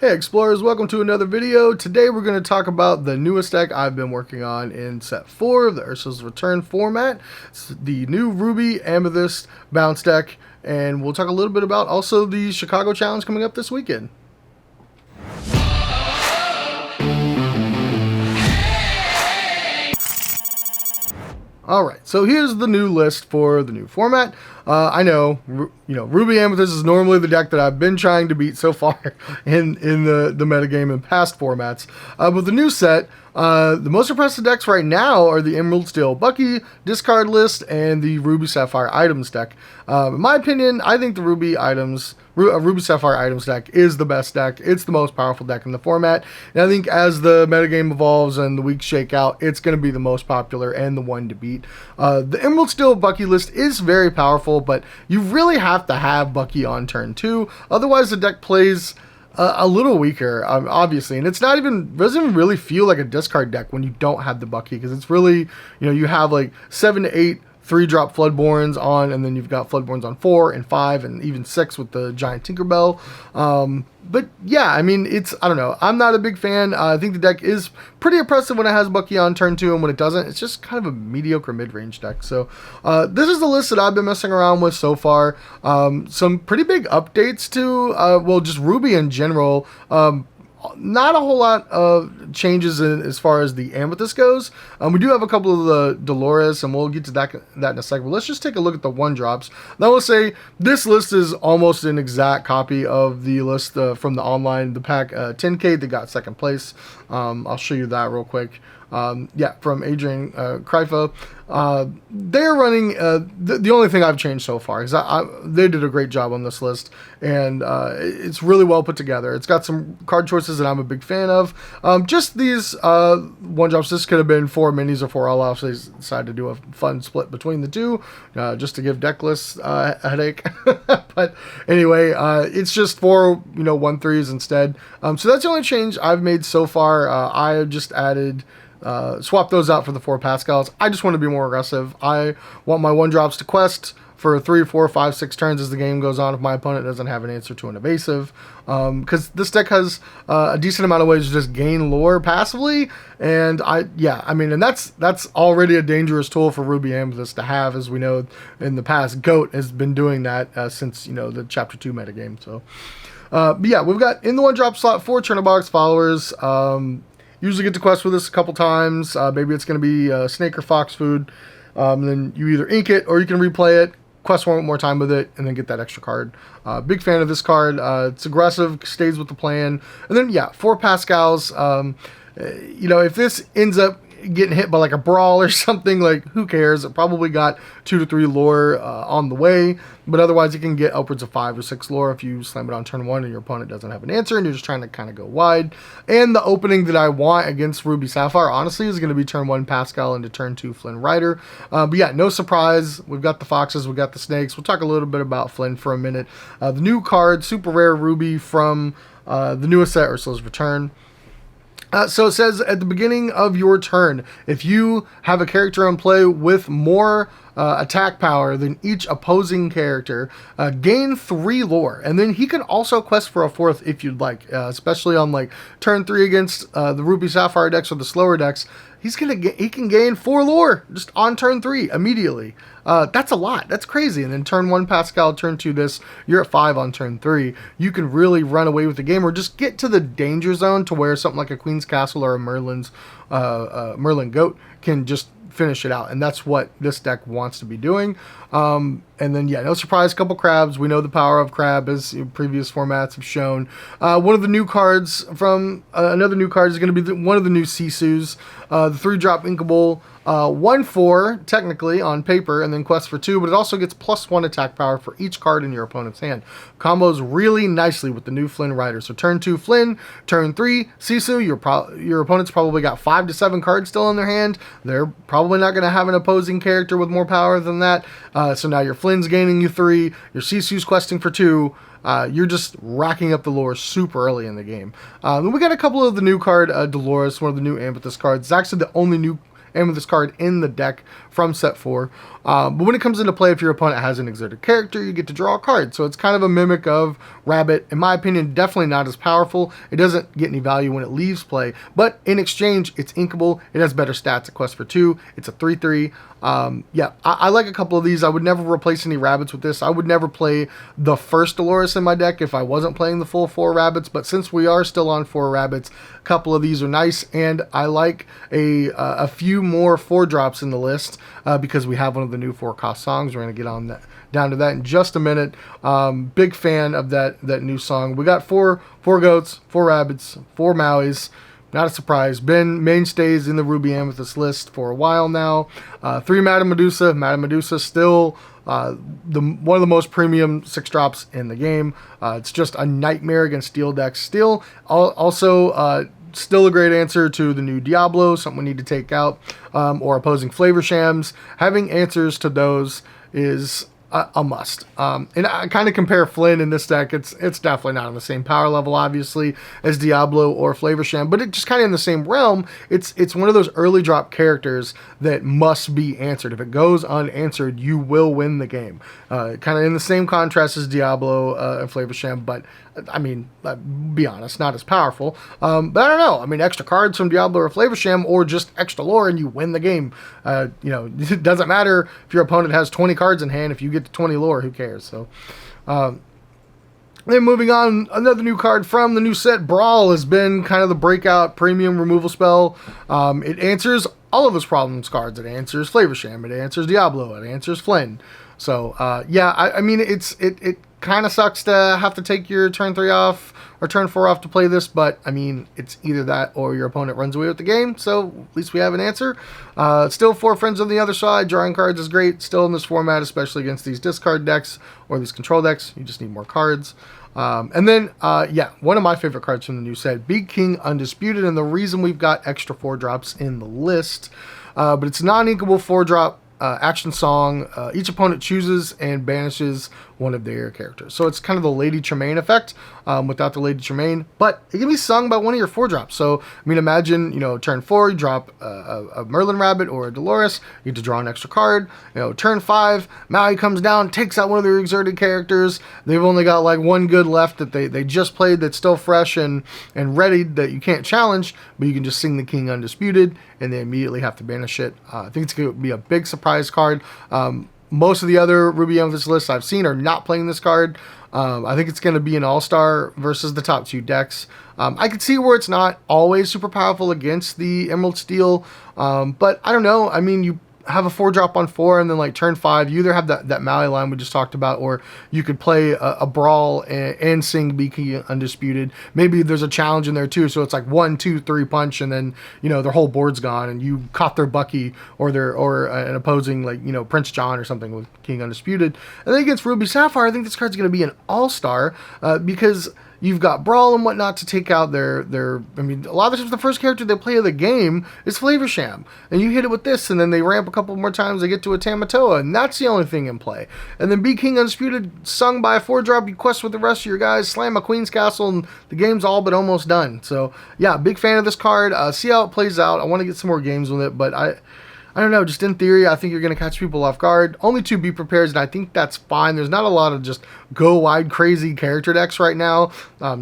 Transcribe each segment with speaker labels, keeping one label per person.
Speaker 1: Hey Explorers, welcome to another video. Today we're going to talk about the newest deck I've been working on in set 4 of the Ursa's Return format. It's the new Ruby Amethyst Bounce deck, and we'll talk a little bit about also the Chicago Challenge coming up this weekend. Alright, so here's the new list for the new format. I know, Ruby Amethyst is normally the deck that I've been trying to beat so far in the metagame in past formats. With the new set, the most impressive decks right now are the Emerald Steel Bucky discard list and the Ruby Sapphire items deck. In my opinion, I think the Ruby Sapphire items deck is the best deck. It's the most powerful deck in the format. And I think as the metagame evolves and the weeks shake out, it's going to be the most popular and the one to beat. The Emerald Steel Bucky list is very powerful, but you really have to have Bucky on turn 2. Otherwise, the deck plays a little weaker, obviously, and doesn't even really feel like a discard deck when you don't have the Bucky, because it's really, you have like 7 to 8 3-drop Floodborns on, and then you've got Floodborns on 4 and 5 and even 6 with the giant Tinkerbell. But yeah, I mean, I don't know. I'm not a big fan. I think the deck is pretty impressive when it has Bucky on turn 2, and when it doesn't, it's just kind of a mediocre mid-range deck. So this is the list that I've been messing around with so far. Some pretty big updates to, just Ruby in general. Not a whole lot of changes as far as the Amethyst goes. We do have a couple of the Dolores, and we'll get to that in a second. But let's just take a look at the 1-drops. Now, I will say this list is almost an exact copy of the list from the online, the pack 10K that got second place. I'll show you that real quick. From Adrian Kryfa. They're running, the only thing I've changed so far is they did a great job on this list, and it's really well put together. It's got some card choices that I'm a big fan of. Just these 1-drops, this could have been 4 minis or 4 all-offs. They decided to do a fun split between the two, just to give deck lists a headache. But anyway, it's just 4 1/3s instead. So that's the only change I've made so far. I have just added swap those out for the 4 Pascals. I just want to be more aggressive. I want my 1-drops to quest for 3, 4, 5, 6 turns as the game goes on if my opponent doesn't have an answer to an evasive. Because this deck has a decent amount of ways to just gain lore passively. And that's already a dangerous tool for Ruby Amethyst to have, as we know in the past. GOAT has been doing that since, the Chapter 2 metagame. So, we've got in the 1-drop slot 4 Chernobog's followers. Usually get to quest with this a couple times. Maybe it's going to be snake or fox food. Then you either ink it or you can replay it, quest one more time with it, and then get that extra card. Big fan of this card. It's aggressive, stays with the plan. And then, 4 Pascals. If this ends up getting hit by like a brawl or something, like, who cares? It probably got 2 to 3 lore on the way, but otherwise you can get upwards of 5 or 6 lore if you slam it on turn 1 and your opponent doesn't have an answer and you're just trying to kind of go wide. And the opening that I want against Ruby Sapphire, honestly, is going to be turn 1 Pascal into turn 2 Flynn Rider. No surprise. We've got the foxes, we've got the snakes. We'll talk a little bit about Flynn for a minute. The new card, super rare Ruby from the newest set, Ursa's Return. So it says at the beginning of your turn, if you have a character in play with more attack power than each opposing character, gain 3 lore, and then he can also quest for a 4th if you'd like, especially on like turn 3 against the Ruby Sapphire decks or the slower decks. He can gain 4 lore just on turn 3 immediately. That's a lot. That's crazy. And then turn 1 Pascal, turn 2 this, you're at 5 on turn 3. You can really run away with the game, or just get to the danger zone to where something like a Queen's Castle or a Merlin Goat can just finish it out, and that's what this deck wants to be doing. And then no surprise, couple crabs. We know the power of crab, as previous formats have shown. One of the new cards from another new card is going to be one of the new Sisus, the 3-drop inkable 1/4 technically on paper, and then quest for 2, but it also gets +1 attack power for each card in your opponent's hand. Combos really nicely with the new Flynn Rider. So turn 2 Flynn, turn 3 Sisu. Your opponent's probably got 5 to 7 cards still in their hand. They're probably not going to have an opposing character with more power than that. So now your Flynn's gaining you 3, your Sisu's questing for 2. You're just racking up the lore super early in the game. Then we got a couple of the new card, Dolores, one of the new Amethyst cards. It's actually the only new Amethyst card in the deck from set 4. But when it comes into play, if your opponent has an exerted character, you get to draw a card. So it's kind of a mimic of Rabbit. In my opinion, definitely not as powerful. It doesn't get any value when it leaves play, but in exchange, it's inkable. It has better stats at Quest for 2. It's a 3/3. Yeah, I like a couple of these. I would never replace any Rabbits with this. I would never play the first Dolores in my deck if I wasn't playing the full 4 Rabbits, but since we are still on 4 Rabbits, a couple of these are nice, and I like a few more 4-drops in the list because we have one of the new 4-cost songs. We're going to get on that, down to that in just a minute. Big fan of that new song. We got four goats, 4 rabbits, 4 Mauis. Not a surprise. Been mainstays in the Ruby Amethyst list for a while now. 3 Madame Medusa. Madame Medusa still one of the most premium 6-drops in the game. It's just a nightmare against steel decks. Still a great answer to the new Diablo, something we need to take out, or opposing Flavor Shams. Having answers to those is a must. And I kind of compare Flynn in this deck. It's definitely not on the same power level, obviously, as Diablo or Flavor Sham, but it's just kind of in the same realm. It's one of those early drop characters that must be answered. If it goes unanswered, you will win the game. Kind of in the same contrast as Diablo and Flavor Sham, but I mean, be honest, not as powerful. But I don't know. I mean, extra cards from Diablo or Flavor Sham, or just extra lore, and you win the game. It doesn't matter if your opponent has 20 cards in hand. If you get to 20 lore, who cares? So, then moving on, another new card from the new set, Brawl, has been kind of the breakout premium removal spell. It answers all of its problems cards. It answers Flavor Sham. It answers Diablo. It answers Flynn. So, I mean, it kind of sucks to have to take your turn 3 off or turn 4 off to play this, but I mean, it's either that or your opponent runs away with the game, so at least we have an answer. Still 4 friends on the other side. Drawing cards is great still in this format, especially against these discard decks or these control decks. You just need more cards. And then, one of my favorite cards from the new set, Big King Undisputed, and the reason we've got extra 4-drops in the list, but it's non-inkable 4-drop action song. Each opponent chooses and banishes one of their characters. So it's kind of the Lady Tremaine effect without the Lady Tremaine, but it can be sung by one of your 4-drops. So, I mean, imagine, turn 4, you drop a Merlin Rabbit or a Dolores, you get to draw an extra card. Turn 5, Maui comes down, takes out one of their exerted characters. They've only got like one good left that they just played that's still fresh and ready that you can't challenge, but you can just sing the King Undisputed and they immediately have to banish it. I think it's going to be a big surprise card. Most of the other Ruby Amethyst lists I've seen are not playing this card. I think it's going to be an all-star versus the top 2 decks. I could see where it's not always super powerful against the Emerald Steel, but I don't know. I mean, you have a 4-drop on 4, and then like turn 5, you either have that Maui line we just talked about, or you could play a Brawl and sing Big King Undisputed. Maybe there's a challenge in there too, so it's like 1, 2, 3 punch, and then their whole board's gone, and you caught their Bucky or an opposing Prince John or something with King Undisputed. And then against Ruby Sapphire, I think this card's going to be an all-star because you've got Brawl and whatnot to take out their. I mean, a lot of the times the first character they play of the game is Flavor Sham, and you hit it with this, and then they ramp a couple more times, they get to a Tamatoa, and that's the only thing in play. And then Big King Undisputed, sung by a 4-drop, you quest with the rest of your guys, slam a Queen's Castle, and the game's all but almost done. So yeah, big fan of this card. See how it plays out. I want to get some more games with it, but I don't know, just in theory, I think you're going to catch people off guard. Only 2 Be Prepared, and I think that's fine. There's not a lot of just go wide crazy character decks right now.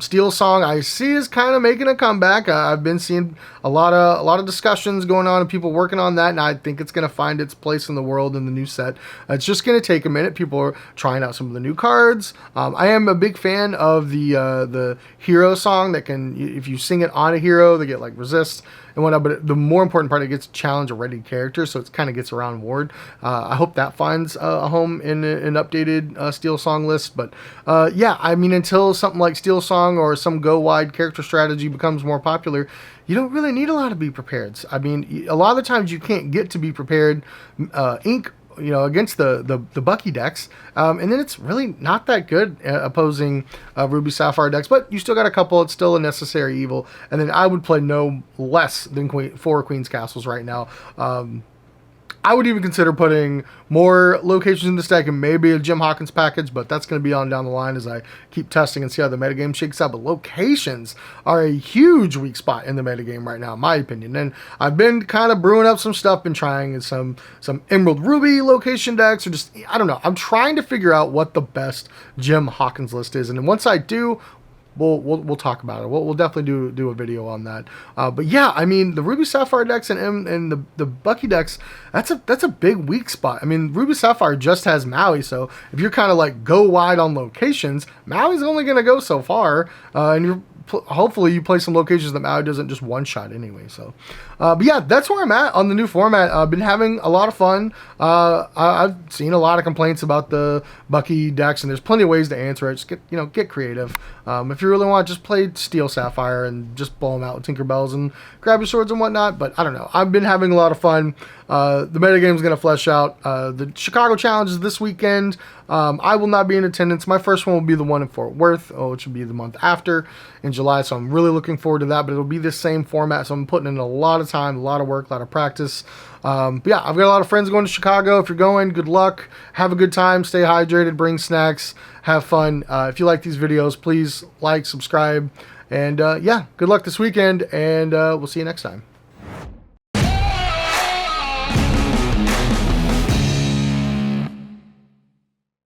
Speaker 1: Steel Song, I see, is kind of making a comeback. I've been seeing a lot of discussions going on and people working on that, and I think it's going to find its place in the world in the new set. It's just going to take a minute. People are trying out some of the new cards. I am a big fan of the hero song that can, if you sing it on a hero, they get like resist and whatnot, but the more important part, it gets challenge a ready character, so it kind of gets around Ward. I hope that finds a home in an updated Steel Song list, but I mean, until something like Steel Song or some go-wide character strategy becomes more popular, you don't really need a lot of Be Prepareds. I mean, a lot of the times you can't get to Be Prepared ink against the Bucky decks, and then it's really not that good opposing Ruby Sapphire decks, but you still got a couple. It's still a necessary evil, and then I would play no less than 4 Queen's Castles right now. I would even consider putting more locations in this deck and maybe a Jim Hawkins package, but that's going to be on down the line as I keep testing and see how the metagame shakes out. But locations are a huge weak spot in the metagame right now, in my opinion. And I've been kind of brewing up some stuff, been trying some Emerald Ruby location decks, or just, I don't know. I'm trying to figure out what the best Jim Hawkins list is. And then once I do, we'll talk about it. We'll definitely do a video on that. But yeah, I mean, the Ruby Sapphire decks and the Bucky decks, that's a big weak spot. I mean, Ruby Sapphire just has Maui, so if you're kind of like go wide on locations, Maui's only going to go so far, and hopefully you play some locations that Maui doesn't just one shot anyway. So but yeah, that's where I'm at on the new format. I've been having a lot of fun. I've seen a lot of complaints about the Bucky decks, and there's plenty of ways to answer it. Just get creative. If you really want, just play Steel Sapphire and just blow them out with Tinkerbells and grab your swords and whatnot. But I don't know, I've been having a lot of fun. The metagame is going to flesh out. The Chicago Challenge is this weekend. I will not be in attendance. My first one will be the one in Fort Worth, which will be the month after in July. So I'm really looking forward to that. But it'll be the same format, so I'm putting in a lot of time, a lot of work, a lot of practice. But yeah, I've got a lot of friends going to Chicago. If you're going, good luck. Have a good time. Stay hydrated. Bring snacks. Have fun. If you like these videos, please like, subscribe. And yeah, good luck this weekend. And we'll see you next time.